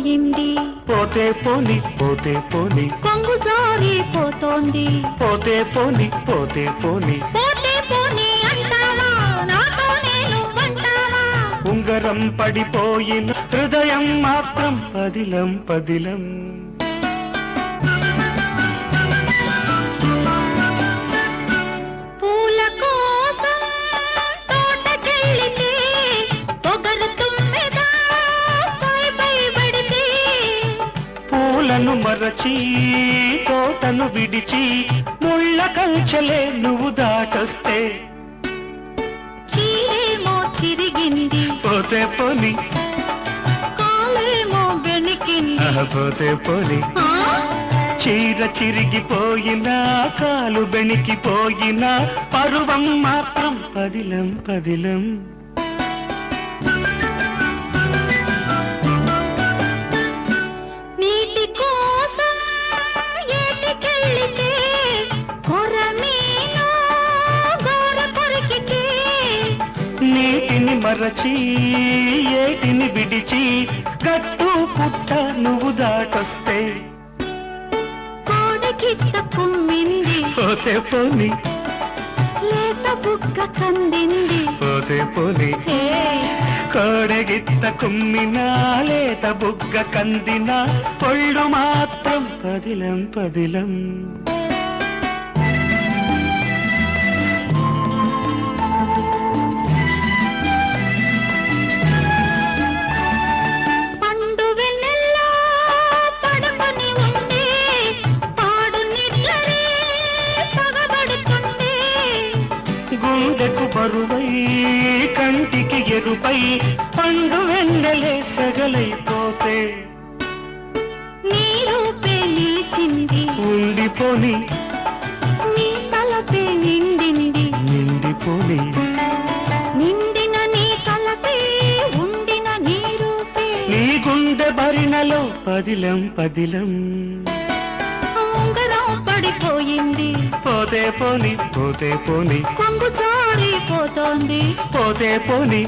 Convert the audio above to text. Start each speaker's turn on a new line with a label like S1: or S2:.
S1: జారిపోయింది.
S2: పోతే పోని పోతే పోని
S1: కొంగు జారిపోతోంది.
S2: పోతే పోని పోతే పోని
S1: పోతే పోని అంటావా, నాతో నేను అంటావా?
S2: ఉంగరం పడిపోయిన హృదయం మాత్రం పదిలం పదిలం.
S1: పూల కోసం తోటకెళ్ళితే పొగరు తుమ్మెద పై పడితే,
S2: పూలను మరచి తోటను విడిచి ముళ్ళ కంచెలే నువ్వు దాటొస్తే
S1: చీరేమో చిరిగింది,
S2: పోతే పోని
S1: కాలేమో బెణికింది.
S2: పోతే పోని
S1: ఆ?
S2: చీర చిరిగిపోయినా కాలు బెణికిపోయినా పరువం మాత్రం పదిలం పదిలం.
S1: నీటి కోసం ఏటికెళ్ళితే కొరమీను గోర కొరికితే,
S2: నీటిని మరచి ఏటిని విడిచి గట్టు పుట్ట నువ్వు దాటొస్తే
S1: కోడకిట్ట కుమ్మింది,
S2: పోతే పోని
S1: లేత బుగ్గ కందింది.
S2: పోతే పోని
S1: హే,
S2: కోడగిత్త కుమ్మినా లేత బుగ్గ కందిన పొళ్ళు మాత్రం పదిలం పదిలం.
S1: పండు వెన్నెల్లో పడుకొని ఉంటే పాడు నిద్రలే పగబడుతుంటే,
S2: గుండెకు బరువై కంటికి ఎరుపై పండు వెన్నెలే సగలైపోతే
S1: నీ రూపే నిలిచింది,
S2: ఉండిపోని
S1: నీ తలపే నిండింది.
S2: నిండిపోని
S1: నిండిన నీ తలపే ఉండిన నీ రూపే,
S2: నీ గుండె భరిణలో పదిలం పదిలం.
S1: ఉంగరం పడిపోయింది,
S2: పోతే పోని పోతే పోని
S1: కొంగు జారిపోతోంది.
S2: పోతే పోని